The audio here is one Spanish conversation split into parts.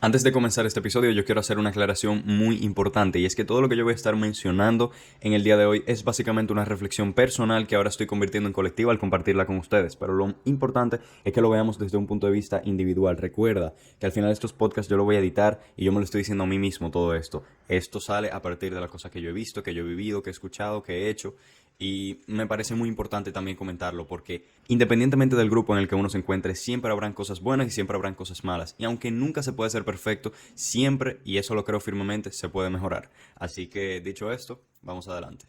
Antes de comenzar este episodio, yo quiero hacer una aclaración muy importante y es que todo lo que yo voy a estar mencionando en el día de hoy es básicamente una reflexión personal que ahora estoy convirtiendo en colectiva al compartirla con ustedes, pero lo importante es que lo veamos desde un punto de vista individual. Recuerda que al final de estos podcasts yo lo voy a editar y yo me lo estoy diciendo a mí mismo todo esto. Esto sale a partir de la cosa que yo he visto, que yo he vivido, que he escuchado, que he hecho. Y me parece muy importante también comentarlo porque independientemente del grupo en el que uno se encuentre, siempre habrán cosas buenas y siempre habrán cosas malas. Y aunque nunca se puede ser perfecto, siempre, y eso lo creo firmemente, se puede mejorar. Así que dicho esto, vamos adelante.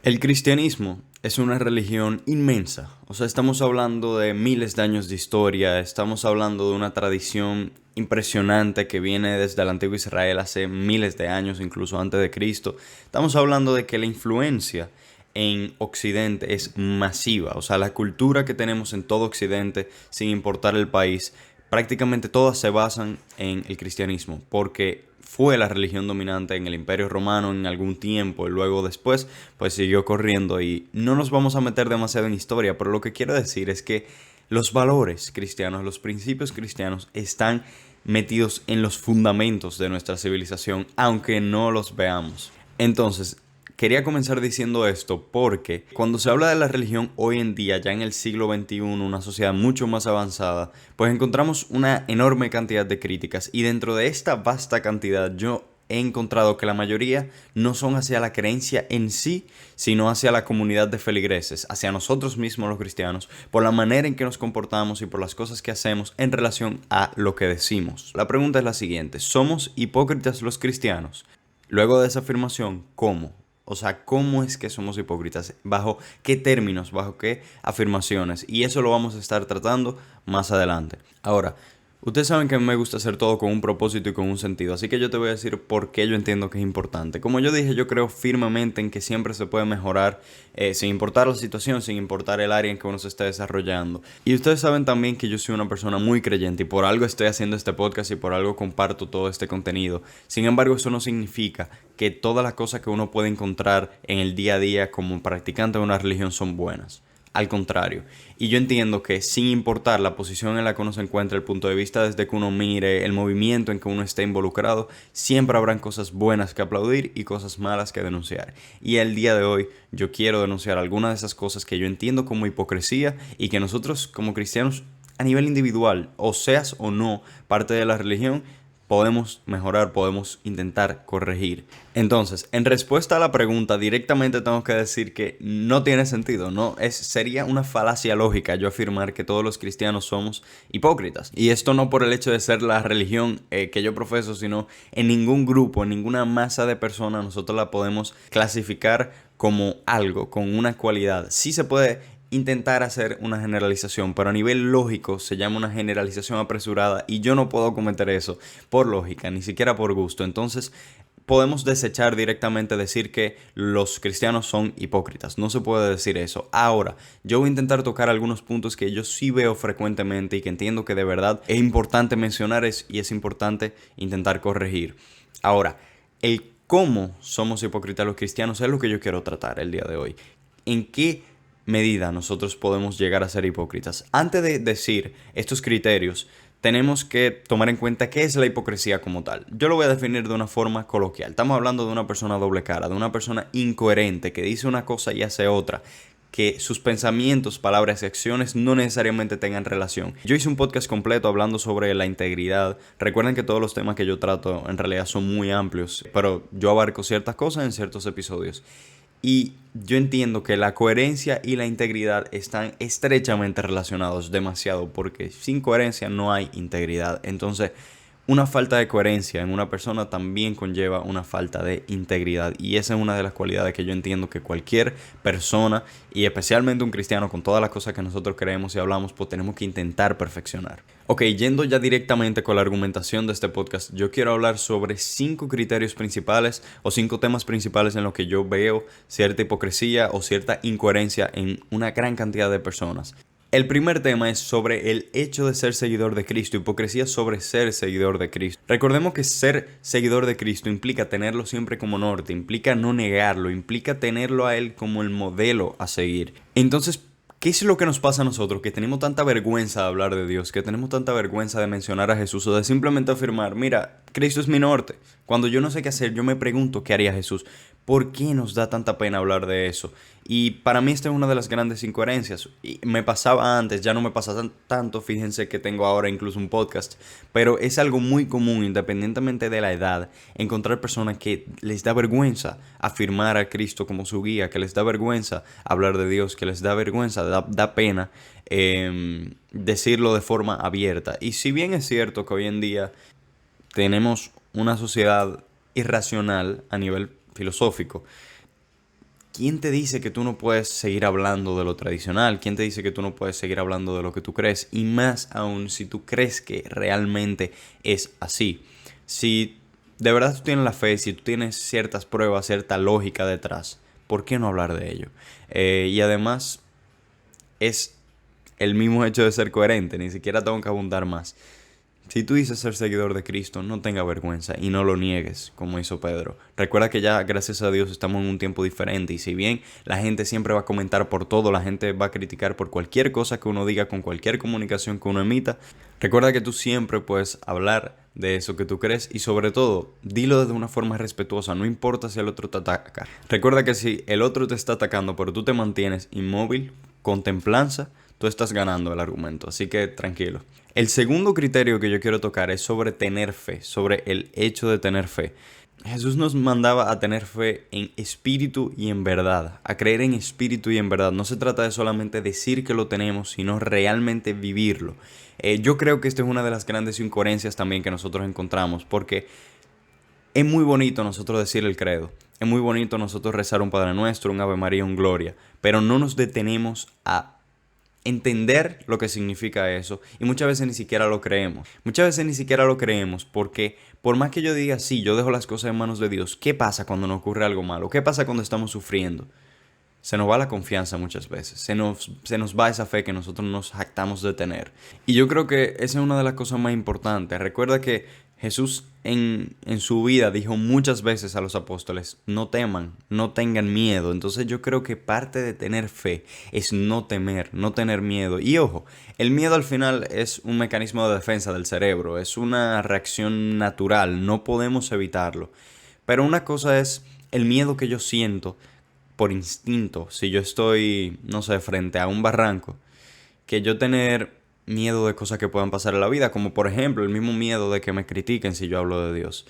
El cristianismo es una religión inmensa. O sea, estamos hablando de miles de años de historia, estamos hablando de una tradición impresionante que viene desde el antiguo Israel hace miles de años, incluso antes de Cristo. Estamos hablando de que la influencia en Occidente es masiva. O sea, la cultura que tenemos en todo Occidente, sin importar el país, prácticamente todas se basan en el cristianismo, porque fue la religión dominante en el Imperio Romano en algún tiempo y luego después pues siguió corriendo y no nos vamos a meter demasiado en historia, pero lo que quiero decir es que los valores cristianos, los principios cristianos están metidos en los fundamentos de nuestra civilización, aunque no los veamos. Entonces, quería comenzar diciendo esto porque cuando se habla de la religión hoy en día, ya en el siglo XXI, una sociedad mucho más avanzada, pues encontramos una enorme cantidad de críticas y dentro de esta vasta cantidad yo he encontrado que la mayoría no son hacia la creencia en sí, sino hacia la comunidad de feligreses, hacia nosotros mismos los cristianos, por la manera en que nos comportamos y por las cosas que hacemos en relación a lo que decimos. La pregunta es la siguiente: ¿somos hipócritas los cristianos? Luego de esa afirmación, ¿cómo? O sea, ¿cómo es que somos hipócritas? ¿Bajo qué términos? ¿Bajo qué afirmaciones? Y eso lo vamos a estar tratando más adelante. Ahora, ustedes saben que a mí me gusta hacer todo con un propósito y con un sentido, así que yo te voy a decir por qué yo entiendo que es importante. Como yo dije, yo creo firmemente en que siempre se puede mejorar, sin importar la situación, sin importar el área en que uno se esté desarrollando. Y ustedes saben también que yo soy una persona muy creyente y por algo estoy haciendo este podcast y por algo comparto todo este contenido. Sin embargo, eso no significa que todas las cosas que uno puede encontrar en el día a día como practicante de una religión son buenas. Al contrario. Y yo entiendo que sin importar la posición en la que uno se encuentra, el punto de vista desde que uno mire, el movimiento en que uno esté involucrado, siempre habrán cosas buenas que aplaudir y cosas malas que denunciar. Y el día de hoy yo quiero denunciar algunas de esas cosas que yo entiendo como hipocresía y que nosotros como cristianos a nivel individual, o seas o no parte de la religión, podemos mejorar, podemos intentar corregir. Entonces, en respuesta a la pregunta, directamente tengo que decir que no tiene sentido, no sería una falacia lógica yo afirmar que todos los cristianos somos hipócritas. Y esto no por el hecho de ser la religión que yo profeso, sino en ningún grupo, en ninguna masa de personas nosotros la podemos clasificar como algo, con una cualidad. Sí se puede intentar hacer una generalización, pero a nivel lógico se llama una generalización apresurada y yo no puedo cometer eso por lógica, ni siquiera por gusto. Entonces, podemos desechar directamente decir que los cristianos son hipócritas. No se puede decir eso. Ahora, yo voy a intentar tocar algunos puntos que yo sí veo frecuentemente y que entiendo que de verdad es importante mencionar y es importante intentar corregir. Ahora, el cómo somos hipócritas los cristianos es lo que yo quiero tratar el día de hoy. ¿En qué medida nosotros podemos llegar a ser hipócritas? Antes de decir estos criterios, tenemos que tomar en cuenta qué es la hipocresía como tal. Yo lo voy a definir de una forma coloquial. Estamos hablando de una persona doble cara, de una persona incoherente que dice una cosa y hace otra, que sus pensamientos, palabras y acciones no necesariamente tengan relación. Yo hice un podcast completo hablando sobre la integridad. Recuerden que todos los temas que yo trato en realidad son muy amplios, pero yo abarco ciertas cosas en ciertos episodios. Y yo entiendo que la coherencia y la integridad están estrechamente relacionados, demasiado, porque sin coherencia no hay integridad. Entonces, una falta de coherencia en una persona también conlleva una falta de integridad. Y esa es una de las cualidades que yo entiendo que cualquier persona, y especialmente un cristiano, con todas las cosas que nosotros creemos y hablamos, pues tenemos que intentar perfeccionar. Ok, yendo ya directamente con la argumentación de este podcast, yo quiero hablar sobre 5 criterios principales o 5 temas principales en los que yo veo cierta hipocresía o cierta incoherencia en una gran cantidad de personas. El primer tema es sobre el hecho de ser seguidor de Cristo, hipocresía sobre ser seguidor de Cristo. Recordemos que ser seguidor de Cristo implica tenerlo siempre como norte, implica no negarlo, implica tenerlo a Él como el modelo a seguir. Entonces, ¿Qué es lo que nos pasa a nosotros? Que tenemos tanta vergüenza de hablar de Dios, que tenemos tanta vergüenza de mencionar a Jesús o de simplemente afirmar, mira, Cristo es mi norte. Cuando yo no sé qué hacer, yo me pregunto qué haría Jesús. ¿Por qué nos da tanta pena hablar de eso? Y para mí esta es una de las grandes incoherencias. Y me pasaba antes, ya no me pasa tanto, fíjense que tengo ahora incluso un podcast, pero es algo muy común, independientemente de la edad, encontrar personas que les da vergüenza afirmar a Cristo como su guía, que les da vergüenza hablar de Dios, que les da vergüenza, da pena decirlo de forma abierta. Y si bien es cierto que hoy en día tenemos una sociedad irracional a nivel filosófico, ¿quién te dice que tú no puedes seguir hablando de lo tradicional? ¿Quién te dice que tú no puedes seguir hablando de lo que tú crees? Y más aún si tú crees que realmente es así. Si de verdad tú tienes la fe, si tú tienes ciertas pruebas, cierta lógica detrás, ¿por qué no hablar de ello? Y además es el mismo hecho de ser coherente, ni siquiera tengo que abundar más. Si tú dices ser seguidor de Cristo, no tenga vergüenza y no lo niegues, como hizo Pedro. Recuerda que ya, gracias a Dios, estamos en un tiempo diferente y si bien la gente siempre va a comentar por todo, la gente va a criticar por cualquier cosa que uno diga, con cualquier comunicación que uno emita, recuerda que tú siempre puedes hablar de eso que tú crees y sobre todo, dilo de una forma respetuosa, no importa si el otro te ataca. Recuerda que si el otro te está atacando, pero tú te mantienes inmóvil, con templanza, tú estás ganando el argumento, así que tranquilo. El segundo criterio que yo quiero tocar es sobre tener fe, sobre el hecho de tener fe. Jesús nos mandaba a tener fe en espíritu y en verdad, a creer en espíritu y en verdad. No se trata de solamente decir que lo tenemos, sino realmente vivirlo. Yo creo que esta es una de las grandes incoherencias también que nosotros encontramos, porque es muy bonito nosotros decir el credo, es muy bonito nosotros rezar un Padre Nuestro, un Ave María, un Gloria, pero no nos detenemos a entender lo que significa eso y muchas veces ni siquiera lo creemos. Muchas veces ni siquiera lo creemos porque por más que yo diga sí, yo dejo las cosas en manos de Dios, ¿qué pasa cuando nos ocurre algo malo? ¿Qué pasa cuando estamos sufriendo? Se nos va la confianza muchas veces, se nos va esa fe que nosotros nos jactamos de tener. Y yo creo que esa es una de las cosas más importantes. Recuerda que Jesús en su vida dijo muchas veces a los apóstoles, no teman, no tengan miedo. Entonces yo creo que parte de tener fe es no temer, no tener miedo. Y ojo, el miedo al final es un mecanismo de defensa del cerebro, es una reacción natural, no podemos evitarlo. Pero una cosa es el miedo que yo siento por instinto, si yo estoy, no sé, frente a un barranco, que yo tener miedo de cosas que puedan pasar en la vida, como por ejemplo el mismo miedo de que me critiquen si yo hablo de Dios.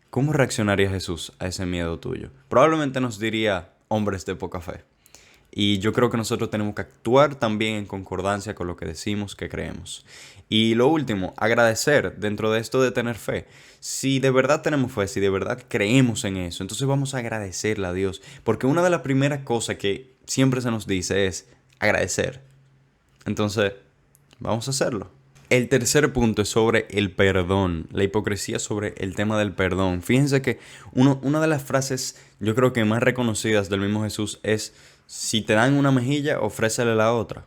¿Cómo reaccionaría Jesús a ese miedo tuyo? Probablemente nos diría hombres de poca fe. Y yo creo que nosotros tenemos que actuar también en concordancia con lo que decimos que creemos. Y lo último, agradecer dentro de esto de tener fe. Si de verdad tenemos fe, si de verdad creemos en eso, entonces vamos a agradecerle a Dios. Porque una de las primeras cosas que siempre se nos dice es agradecer. Entonces, vamos a hacerlo. El tercer punto es sobre el perdón, la hipocresía sobre el tema del perdón. Fíjense que una de las frases yo creo que más reconocidas del mismo Jesús es, si te dan una mejilla, ofrécele la otra.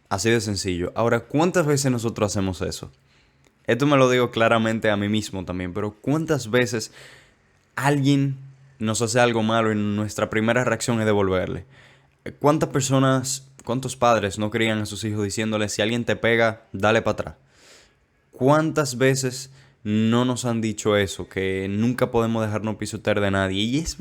Así de sencillo. Ahora, ¿cuántas veces nosotros hacemos eso? Esto me lo digo claramente a mí mismo también, pero ¿cuántas veces alguien nos hace algo malo y nuestra primera reacción es devolverle? ¿Cuántas personas, cuántos padres no crían a sus hijos diciéndoles, si alguien te pega, dale para atrás? ¿Cuántas veces no nos han dicho eso? Que nunca podemos dejarnos pisotear de nadie. Y es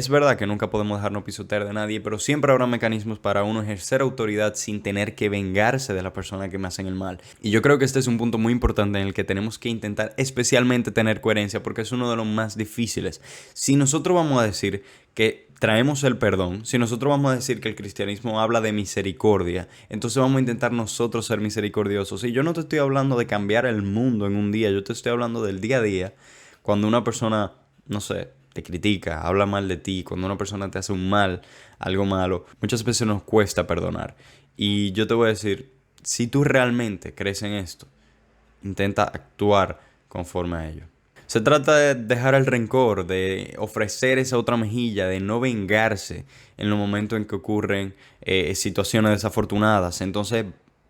verdad que nunca podemos dejarnos pisotear de nadie, pero siempre habrá mecanismos para uno ejercer autoridad sin tener que vengarse de la persona que me hacen el mal. Y yo creo que este es un punto muy importante en el que tenemos que intentar especialmente tener coherencia, porque es uno de los más difíciles. Si nosotros vamos a decir que traemos el perdón, si nosotros vamos a decir que el cristianismo habla de misericordia, entonces vamos a intentar nosotros ser misericordiosos. Y yo no te estoy hablando de cambiar el mundo en un día, yo te estoy hablando del día a día, cuando una persona, no sé, te critica, habla mal de ti, cuando una persona te hace un mal, algo malo, muchas veces nos cuesta perdonar. Y yo te voy a decir, si tú realmente crees en esto, intenta actuar conforme a ello. Se trata de dejar el rencor, de ofrecer esa otra mejilla, de no vengarse en los momentos en que ocurren situaciones desafortunadas. Entonces,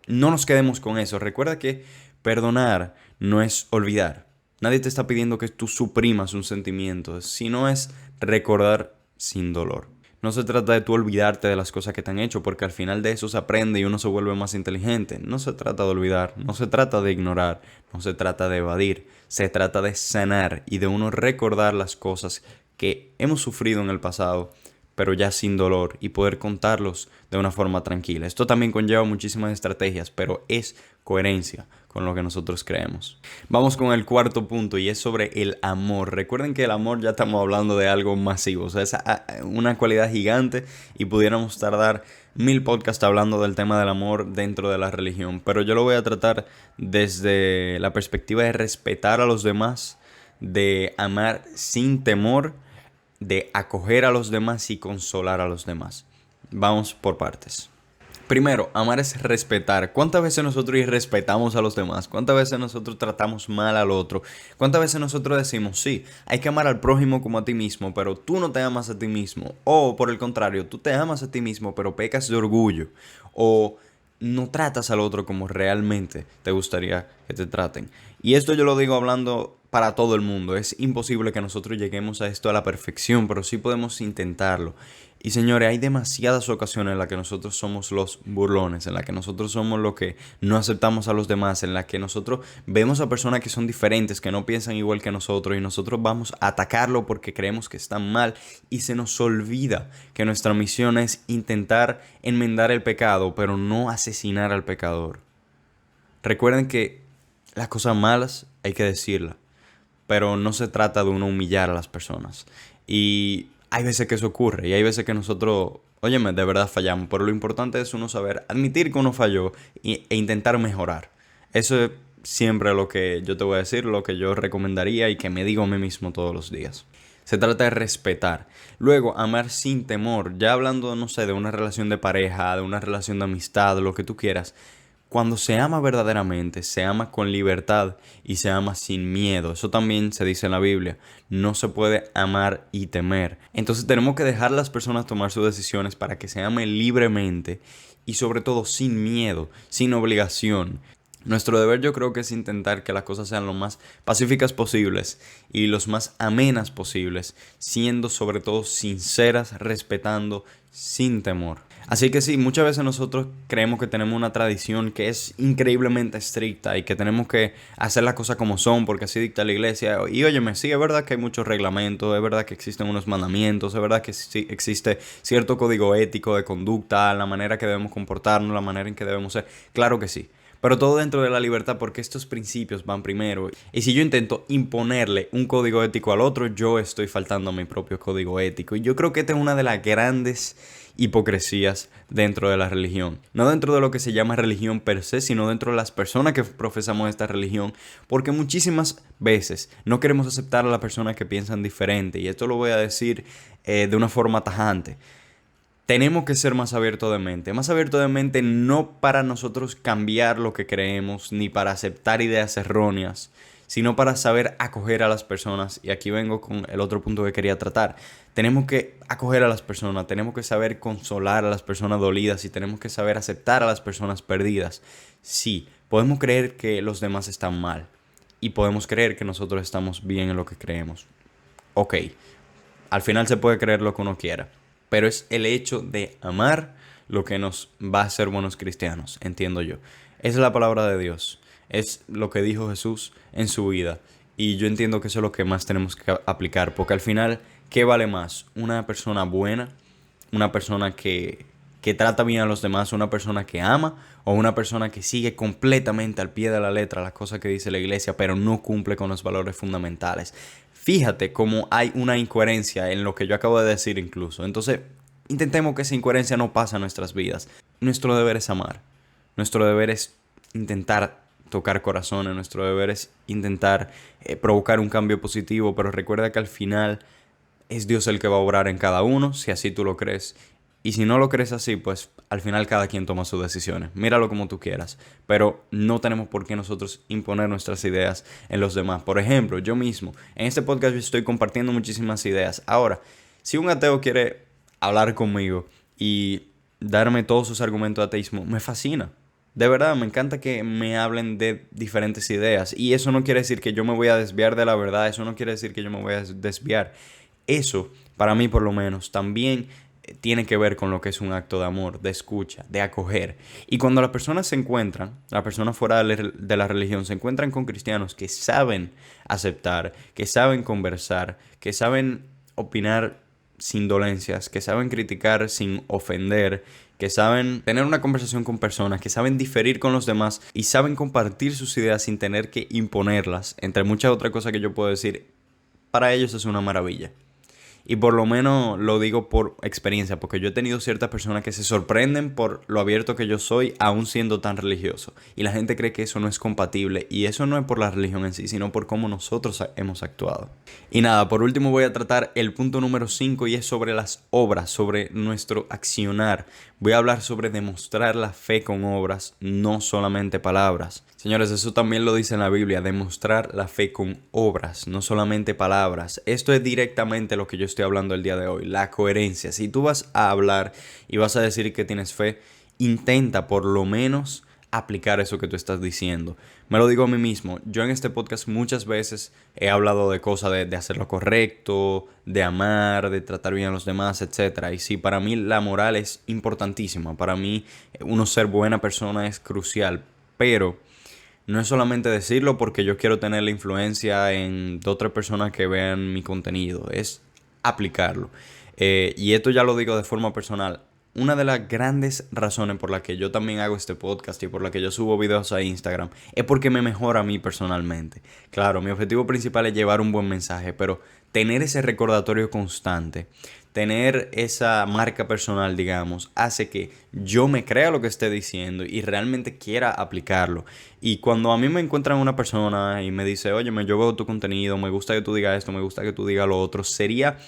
no nos quedemos con eso. Recuerda que perdonar no es olvidar. Nadie te está pidiendo que tú suprimas un sentimiento, sino es recordar sin dolor. No se trata de tú olvidarte de las cosas que te han hecho, porque al final de eso se aprende y uno se vuelve más inteligente. No se trata de olvidar, no se trata de ignorar, no se trata de evadir. Se trata de sanar y de uno recordar las cosas que hemos sufrido en el pasado, pero ya sin dolor, y poder contarlos de una forma tranquila. Esto también conlleva muchísimas estrategias, pero es coherencia con lo que nosotros creemos. Vamos con el cuarto punto, y es sobre el amor. Recuerden que el amor, ya estamos hablando de algo masivo, o sea, es una cualidad gigante, y pudiéramos tardar 1000 podcasts hablando del tema del amor dentro de la religión, pero yo lo voy a tratar desde la perspectiva de respetar a los demás, de amar sin temor, de acoger a los demás y consolar a los demás. Vamos por partes. Primero, amar es respetar. ¿Cuántas veces nosotros irrespetamos a los demás? ¿Cuántas veces nosotros tratamos mal al otro? ¿Cuántas veces nosotros decimos, sí, hay que amar al prójimo como a ti mismo, pero tú no te amas a ti mismo? O por el contrario, tú te amas a ti mismo, pero pecas de orgullo. O no tratas al otro como realmente te gustaría que te traten. Y esto yo lo digo hablando para todo el mundo. Es imposible que nosotros lleguemos a esto a la perfección, pero sí podemos intentarlo. Y señores, hay demasiadas ocasiones en las que nosotros somos los burlones, en las que nosotros somos los que no aceptamos a los demás, en las que nosotros vemos a personas que son diferentes, que no piensan igual que nosotros, y nosotros vamos a atacarlo porque creemos que están mal, y se nos olvida que nuestra misión es intentar enmendar el pecado, pero no asesinar al pecador. Recuerden que las cosas malas hay que decirlas, pero no se trata de uno humillar a las personas. Y hay veces que eso ocurre, y hay veces que nosotros, óyeme, de verdad fallamos, pero lo importante es uno saber admitir que uno falló e intentar mejorar. Eso es siempre lo que yo te voy a decir, lo que yo recomendaría y que me digo a mí mismo todos los días. Se trata de respetar. Luego, amar sin temor. Ya hablando, no sé, de una relación de pareja, de una relación de amistad, lo que tú quieras. Cuando se ama verdaderamente, se ama con libertad y se ama sin miedo. Eso también se dice en la Biblia. No se puede amar y temer. Entonces tenemos que dejar a las personas tomar sus decisiones para que se ame libremente y sobre todo sin miedo, sin obligación. Nuestro deber, yo creo que es intentar que las cosas sean lo más pacíficas posibles y los más amenas posibles, siendo sobre todo sinceras, respetando, sin temor. Así que sí, muchas veces nosotros creemos que tenemos una tradición que es increíblemente estricta y que tenemos que hacer las cosas como son porque así dicta la iglesia. Y óyeme, sí, es verdad que hay muchos reglamentos, es verdad que existen unos mandamientos, es verdad que sí existe cierto código ético de conducta, la manera que debemos comportarnos, la manera en que debemos ser. Claro que sí. Pero todo dentro de la libertad, porque estos principios van primero. Y si yo intento imponerle un código ético al otro, yo estoy faltando a mi propio código ético. Y yo creo que esta es una de las grandes hipocresías dentro de la religión. No dentro de lo que se llama religión per se, sino dentro de las personas que profesamos esta religión. Porque muchísimas veces no queremos aceptar a las personas que piensan diferente. Y esto lo voy a decir de una forma tajante. Tenemos que ser más abiertos de mente. Más abiertos de mente no para nosotros cambiar lo que creemos, ni para aceptar ideas erróneas, sino para saber acoger a las personas. Y aquí vengo con el otro punto que quería tratar. Tenemos que acoger a las personas, tenemos que saber consolar a las personas dolidas y tenemos que saber aceptar a las personas perdidas. Sí, podemos creer que los demás están mal y podemos creer que nosotros estamos bien en lo que creemos. Ok, al final se puede creer lo que uno quiera. Pero es el hecho de amar lo que nos va a hacer buenos cristianos, entiendo yo. Es la palabra de Dios. Es lo que dijo Jesús en su vida. Y yo entiendo que eso es lo que más tenemos que aplicar. Porque al final, ¿qué vale más? ¿Una persona buena? ¿Una persona que trata bien a los demás? ¿Una persona que ama? ¿O una persona que sigue completamente al pie de la letra las cosas que dice la iglesia, pero no cumple con los valores fundamentales? Fíjate cómo hay una incoherencia en lo que yo acabo de decir incluso. Entonces, intentemos que esa incoherencia no pase a nuestras vidas. Nuestro deber es amar. Nuestro deber es intentar tocar corazones. Nuestro deber es intentar provocar un cambio positivo. Pero recuerda que al final es Dios el que va a obrar en cada uno, si así tú lo crees. Y si no lo crees así, pues al final cada quien toma sus decisiones. Míralo como tú quieras. Pero no tenemos por qué nosotros imponer nuestras ideas en los demás. Por ejemplo, yo mismo, en este podcast yo estoy compartiendo muchísimas ideas. Ahora, si un ateo quiere hablar conmigo y darme todos sus argumentos de ateísmo, me fascina. De verdad, me encanta que me hablen de diferentes ideas. Y eso no quiere decir que yo me voy a desviar de la verdad. Eso no quiere decir que yo me voy a desviar. Eso, para mí por lo menos, también tiene que ver con lo que es un acto de amor, de escucha, de acoger. Y cuando las personas se encuentran, las personas fuera de la religión, se encuentran con cristianos que saben aceptar, que saben conversar, que saben opinar sin dolencias, que saben criticar sin ofender, que saben tener una conversación con personas, que saben diferir con los demás y saben compartir sus ideas sin tener que imponerlas, entre muchas otras cosas que yo puedo decir, para ellos es una maravilla. Y por lo menos lo digo por experiencia, porque yo he tenido ciertas personas que se sorprenden por lo abierto que yo soy, aún siendo tan religioso. Y la gente cree que eso no es compatible, y eso no es por la religión en sí, sino por cómo nosotros hemos actuado. Y nada, por último voy a tratar el punto número 5, y es sobre las obras, sobre nuestro accionar. Voy a hablar sobre demostrar la fe con obras, no solamente palabras. Señores, eso también lo dice en la Biblia, demostrar la fe con obras, no solamente palabras. Esto es directamente lo que yo estoy hablando el día de hoy, la coherencia. Si tú vas a hablar y vas a decir que tienes fe, intenta por lo menos aplicar eso que tú estás diciendo. Me lo digo a mí mismo. Yo en este podcast muchas veces he hablado de cosas de hacer lo correcto, de amar, de tratar bien a los demás, etcétera. Y sí, para mí la moral es importantísima. Para mí uno ser buena persona es crucial. Pero no es solamente decirlo porque yo quiero tener la influencia en otras personas que vean mi contenido. Es aplicarlo. Y esto ya lo digo de forma personal. Una de las grandes razones por las que yo también hago este podcast y por la que yo subo videos a Instagram es porque me mejora a mí personalmente. Claro, mi objetivo principal es llevar un buen mensaje, pero tener ese recordatorio constante, tener esa marca personal, digamos, hace que yo me crea lo que esté diciendo y realmente quiera aplicarlo. Y cuando a mí me encuentran una persona y me dice, oye, yo veo tu contenido, me gusta que tú digas esto, me gusta que tú digas lo otro, sería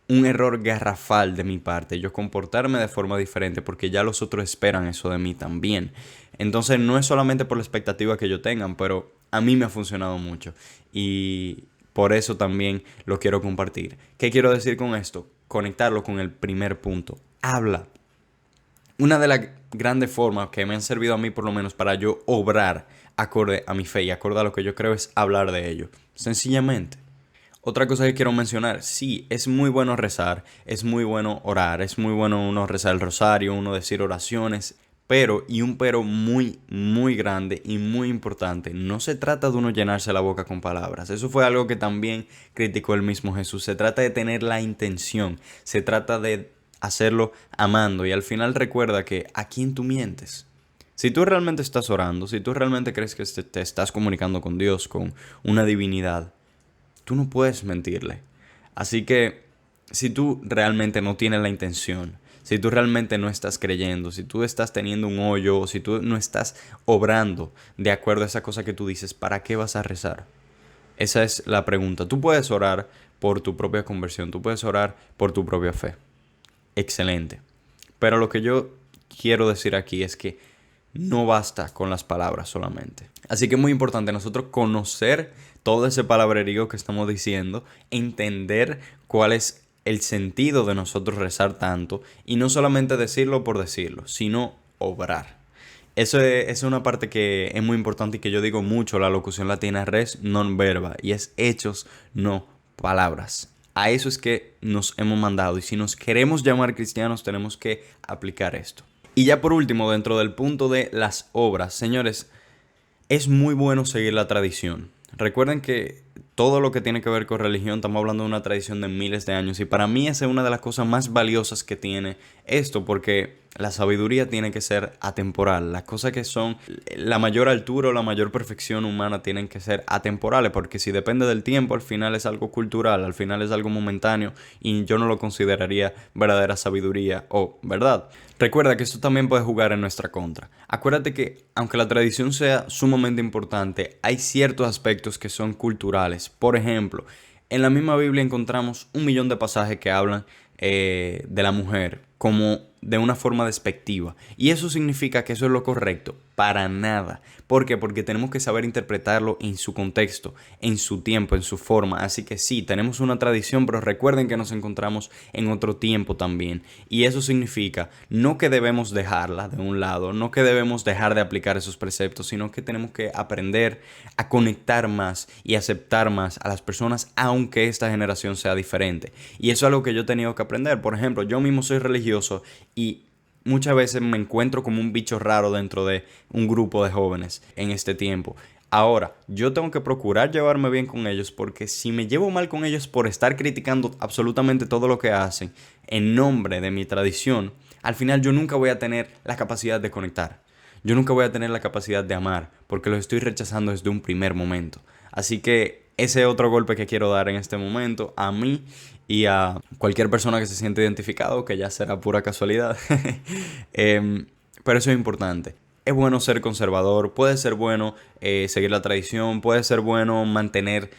un error garrafal de mi parte yo comportarme de forma diferente porque ya los otros esperan eso de mí también. Entonces no es solamente por la expectativa que yo tengan, pero a mí me ha funcionado mucho y por eso también lo quiero compartir. ¿Qué quiero decir con esto? Conectarlo con el primer punto. Habla. Una de las grandes formas que me han servido a mí por lo menos para yo obrar acorde a mi fe y acorde a lo que yo creo es hablar de ello. Sencillamente. Otra cosa que quiero mencionar, sí, es muy bueno rezar, es muy bueno orar, es muy bueno uno rezar el rosario, uno decir oraciones, pero, y un pero muy, muy grande y muy importante, no se trata de uno llenarse la boca con palabras. Eso fue algo que también criticó el mismo Jesús. Se trata de tener la intención, se trata de hacerlo amando y al final recuerda que ¿a quién tú mientes? Si tú realmente estás orando, si tú realmente crees que te estás comunicando con Dios, con una divinidad, tú no puedes mentirle. Así que si tú realmente no tienes la intención, si tú realmente no estás creyendo, si tú estás teniendo un hoyo, si tú no estás obrando de acuerdo a esa cosa que tú dices, ¿para qué vas a rezar? Esa es la pregunta. Tú puedes orar por tu propia conversión, tú puedes orar por tu propia fe. Excelente. Pero lo que yo quiero decir aquí es que no basta con las palabras solamente. Así que es muy importante nosotros conocer todo ese palabrerío que estamos diciendo, entender cuál es el sentido de nosotros rezar tanto y no solamente decirlo por decirlo, sino obrar. Eso es una parte que es muy importante y que yo digo mucho, la locución latina res non verba, y es hechos, no palabras. A eso es que nos hemos mandado y si nos queremos llamar cristianos tenemos que aplicar esto. Y ya por último, dentro del punto de las obras, señores, es muy bueno seguir la tradición. Recuerden que todo lo que tiene que ver con religión, estamos hablando de una tradición de miles de años y para mí esa es una de las cosas más valiosas que tiene esto porque la sabiduría tiene que ser atemporal. Las cosas que son la mayor altura o la mayor perfección humana tienen que ser atemporales porque si depende del tiempo al final es algo cultural, al final es algo momentáneo y yo no lo consideraría verdadera sabiduría o verdad. Recuerda que esto también puede jugar en nuestra contra. Acuérdate que aunque la tradición sea sumamente importante, hay ciertos aspectos que son culturales. Por ejemplo, en la misma Biblia encontramos 1.000.000 de pasajes que hablan de la mujer como de una forma despectiva. Y eso significa que eso es lo correcto para nada. ¿Por qué? Porque tenemos que saber interpretarlo en su contexto, en su tiempo, en su forma. Así que sí, tenemos una tradición, pero recuerden que nos encontramos en otro tiempo también. Y eso significa no que debemos dejarla de un lado, no que debemos dejar de aplicar esos preceptos, sino que tenemos que aprender a conectar más y aceptar más a las personas, aunque esta generación sea diferente. Y eso es algo que yo he tenido que aprender. Por ejemplo, yo mismo soy religioso y muchas veces me encuentro como un bicho raro dentro de un grupo de jóvenes en este tiempo. Ahora, yo tengo que procurar llevarme bien con ellos porque si me llevo mal con ellos por estar criticando absolutamente todo lo que hacen en nombre de mi tradición, al final yo nunca voy a tener la capacidad de conectar. Yo nunca voy a tener la capacidad de amar porque los estoy rechazando desde un primer momento. Así que ese es otro golpe que quiero dar en este momento a mí y a cualquier persona que se siente identificado, que ya será pura casualidad. Pero eso es importante. Es bueno ser conservador, puede ser bueno seguir la tradición, puede ser bueno mantener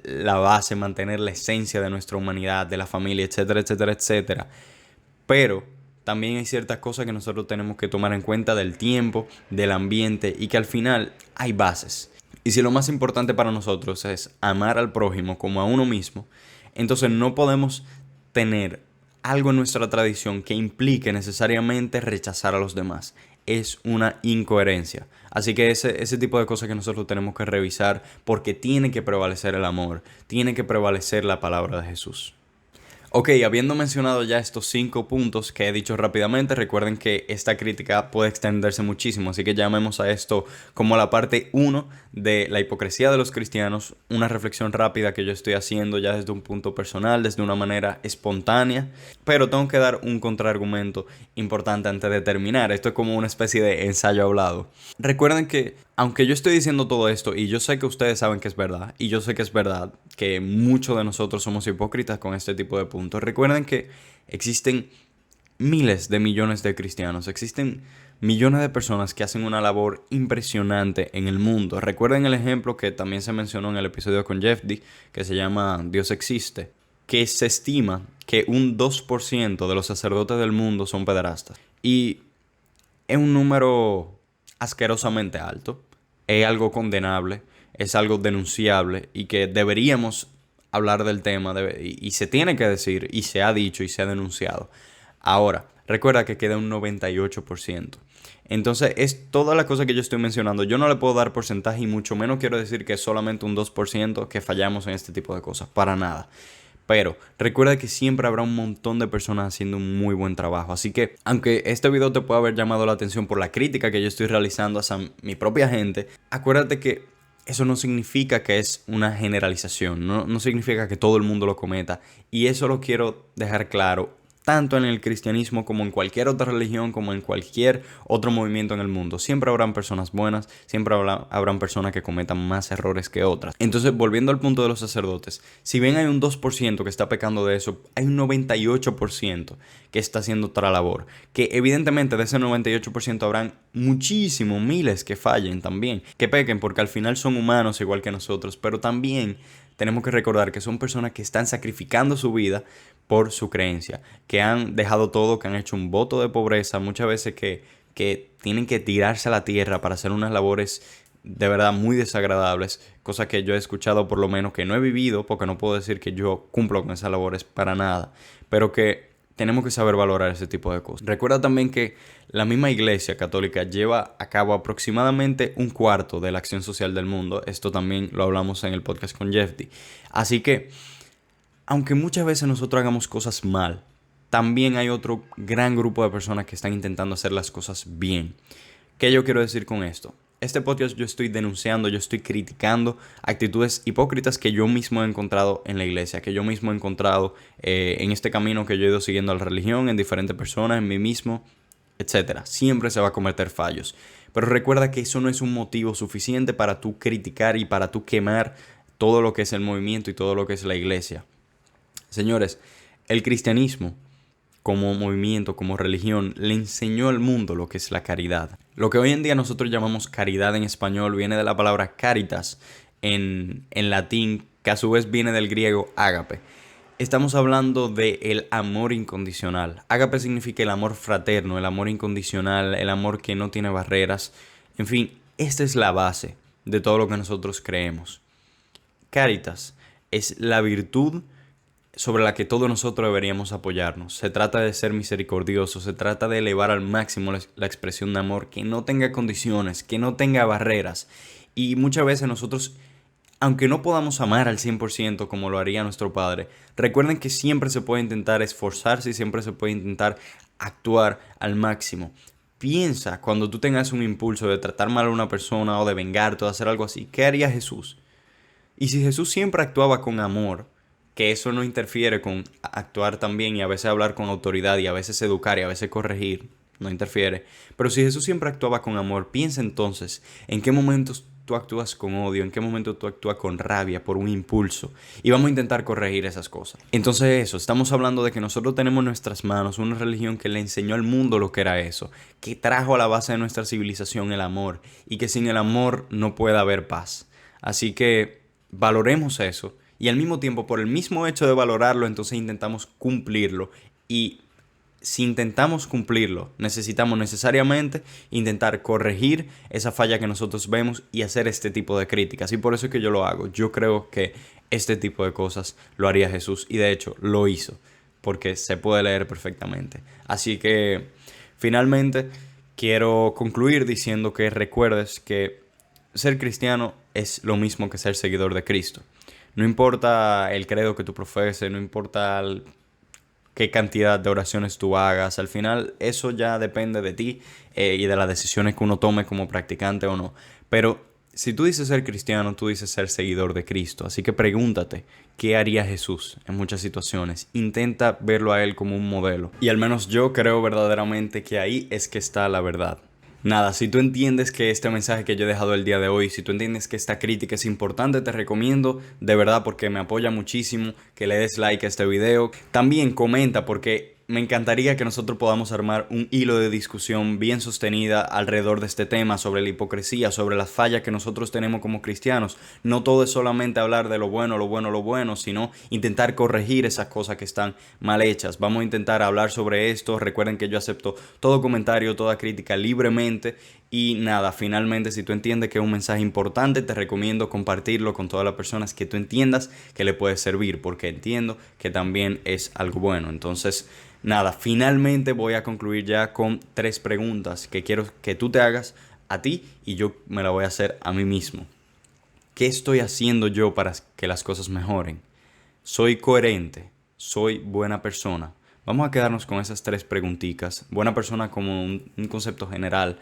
la base, mantener la esencia de nuestra humanidad, de la familia, etcétera, etcétera, etcétera. Pero también hay ciertas cosas que nosotros tenemos que tomar en cuenta del tiempo, del ambiente y que al final hay bases. Y si lo más importante para nosotros es amar al prójimo como a uno mismo, entonces no podemos tener algo en nuestra tradición que implique necesariamente rechazar a los demás. Es una incoherencia. Así que ese tipo de cosas que nosotros tenemos que revisar porque tiene que prevalecer el amor, tiene que prevalecer la palabra de Jesús. Ok, habiendo mencionado ya estos 5 puntos que he dicho rápidamente, recuerden que esta crítica puede extenderse muchísimo, así que llamemos a esto como la parte 1 de la hipocresía de los cristianos, una reflexión rápida que yo estoy haciendo ya desde un punto personal, desde una manera espontánea, pero tengo que dar un contraargumento importante antes de terminar. Esto es como una especie de ensayo hablado. Recuerden que aunque yo estoy diciendo todo esto y yo sé que ustedes saben que es verdad, y yo sé que es verdad que muchos de nosotros somos hipócritas con este tipo de puntos, recuerden que existen miles de millones de cristianos, existen millones de personas que hacen una labor impresionante en el mundo. Recuerden el ejemplo que también se mencionó en el episodio con Jeff D, que se llama Dios existe, que se estima que un 2% de los sacerdotes del mundo son pederastas. Y es un número asquerosamente alto, es algo condenable, es algo denunciable y que deberíamos hablar del tema y se tiene que decir y se ha dicho y se ha denunciado. Ahora, recuerda que queda un 98%. Entonces, es toda la cosa que yo estoy mencionando. Yo no le puedo dar porcentaje y mucho menos quiero decir que es solamente un 2% que fallamos en este tipo de cosas. Para nada. Pero recuerda que siempre habrá un montón de personas haciendo un muy buen trabajo. Así que, aunque este video te pueda haber llamado la atención por la crítica que yo estoy realizando hacia mi propia gente, acuérdate que eso no significa que es una generalización. No significa que todo el mundo lo cometa. Y eso lo quiero dejar claro, tanto en el cristianismo como en cualquier otra religión, como en cualquier otro movimiento en el mundo. Siempre habrán personas buenas, siempre habrán personas que cometan más errores que otras. Entonces, volviendo al punto de los sacerdotes, si bien hay un 2% que está pecando de eso, hay un 98% que está haciendo otra labor. Que evidentemente de ese 98% habrán muchísimos, miles que fallen también, que pequen porque al final son humanos igual que nosotros, pero también tenemos que recordar que son personas que están sacrificando su vida por su creencia, que han dejado todo, que han hecho un voto de pobreza, muchas veces que tienen que tirarse a la tierra para hacer unas labores de verdad muy desagradables, cosas que yo he escuchado por lo menos, que no he vivido, porque no puedo decir que yo cumplo con esas labores para nada, pero que tenemos que saber valorar ese tipo de cosas. Recuerda también que la misma Iglesia Católica lleva a cabo aproximadamente un cuarto de la acción social del mundo. Esto también lo hablamos en el podcast con Jeff D. Así que, aunque muchas veces nosotros hagamos cosas mal, también hay otro gran grupo de personas que están intentando hacer las cosas bien. ¿Qué yo quiero decir con esto? Este podcast yo estoy denunciando, yo estoy criticando actitudes hipócritas que yo mismo he encontrado en la iglesia, que yo mismo he encontrado en este camino que yo he ido siguiendo a la religión, en diferentes personas, en mí mismo, etcétera. Siempre se va a cometer fallos. Pero recuerda que eso no es un motivo suficiente para tú criticar y para tú quemar todo lo que es el movimiento y todo lo que es la iglesia. Señores, el cristianismo como movimiento, como religión, le enseñó al mundo lo que es la caridad. Lo que hoy en día nosotros llamamos caridad en español viene de la palabra caritas en latín, que a su vez viene del griego ágape. Estamos hablando del amor incondicional. Ágape significa el amor fraterno, el amor incondicional, el amor que no tiene barreras. En fin, esta es la base de todo lo que nosotros creemos. Caritas es la virtud sobre la que todos nosotros deberíamos apoyarnos. Se trata de ser misericordioso, se trata de elevar al máximo la expresión de amor, que no tenga condiciones, que no tenga barreras. Y muchas veces nosotros, aunque no podamos amar al 100% como lo haría nuestro Padre, recuerden que siempre se puede intentar esforzarse y siempre se puede intentar actuar al máximo. Piensa cuando tú tengas un impulso de tratar mal a una persona o de vengarte o de hacer algo así, ¿qué haría Jesús? Y si Jesús siempre actuaba con amor, que eso no interfiere con actuar también y a veces hablar con autoridad y a veces educar y a veces corregir, no interfiere. Pero si Jesús siempre actuaba con amor, piensa entonces en qué momentos tú actúas con odio, en qué momento tú actúas con rabia, por un impulso. Y vamos a intentar corregir esas cosas. Entonces eso, estamos hablando de que nosotros tenemos en nuestras manos una religión que le enseñó al mundo lo que era eso, que trajo a la base de nuestra civilización el amor y que sin el amor no puede haber paz. Así que valoremos eso y al mismo tiempo, por el mismo hecho de valorarlo, entonces intentamos cumplirlo. Y si intentamos cumplirlo, necesitamos necesariamente intentar corregir esa falla que nosotros vemos y hacer este tipo de críticas. Y por eso es que yo lo hago. Yo creo que este tipo de cosas lo haría Jesús y de hecho lo hizo, porque se puede leer perfectamente. Así que finalmente quiero concluir diciendo que recuerdes que ser cristiano es lo mismo que ser seguidor de Cristo. No importa el credo que tú profeses, no importa qué cantidad de oraciones tú hagas, al final eso ya depende de ti y de las decisiones que uno tome como practicante o no. Pero si tú dices ser cristiano, tú dices ser seguidor de Cristo. Así que pregúntate, ¿qué haría Jesús en muchas situaciones? Intenta verlo a Él como un modelo. Y al menos yo creo verdaderamente que ahí es que está la verdad. Nada, si tú entiendes que este mensaje que yo he dejado el día de hoy, si tú entiendes que esta crítica es importante, te recomiendo de verdad, porque me apoya muchísimo, que le des like a este video. También comenta, porque me encantaría que nosotros podamos armar un hilo de discusión bien sostenida alrededor de este tema, sobre la hipocresía, sobre las fallas que nosotros tenemos como cristianos. No todo es solamente hablar de lo bueno, lo bueno, lo bueno, sino intentar corregir esas cosas que están mal hechas. Vamos a intentar hablar sobre esto. Recuerden que yo acepto todo comentario, toda crítica libremente. Y nada, finalmente, si tú entiendes que es un mensaje importante, te recomiendo compartirlo con todas las personas que tú entiendas que le puede servir, porque entiendo que también es algo bueno. Entonces, nada, finalmente voy a concluir ya con 3 preguntas que quiero que tú te hagas a ti y yo me la voy a hacer a mí mismo. ¿Qué estoy haciendo yo para que las cosas mejoren? ¿Soy coherente? ¿Soy buena persona? Vamos a quedarnos con esas 3 preguntitas. Buena persona como un concepto general.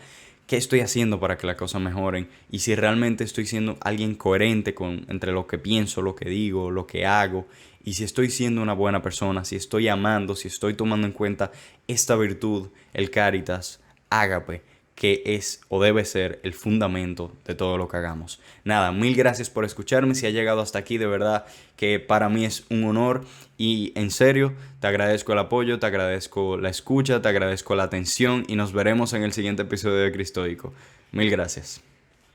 ¿Qué estoy haciendo para que las cosas mejoren? Y si realmente estoy siendo alguien coherente entre lo que pienso, lo que digo, lo que hago. Y si estoy siendo una buena persona, si estoy amando, si estoy tomando en cuenta esta virtud, el Cáritas, ágape, que es o debe ser el fundamento de todo lo que hagamos. Nada, mil gracias por escucharme. Si has llegado hasta aquí, de verdad que para mí es un honor y en serio te agradezco el apoyo, te agradezco la escucha, te agradezco la atención y nos veremos en el siguiente episodio de Cristoico. Mil gracias.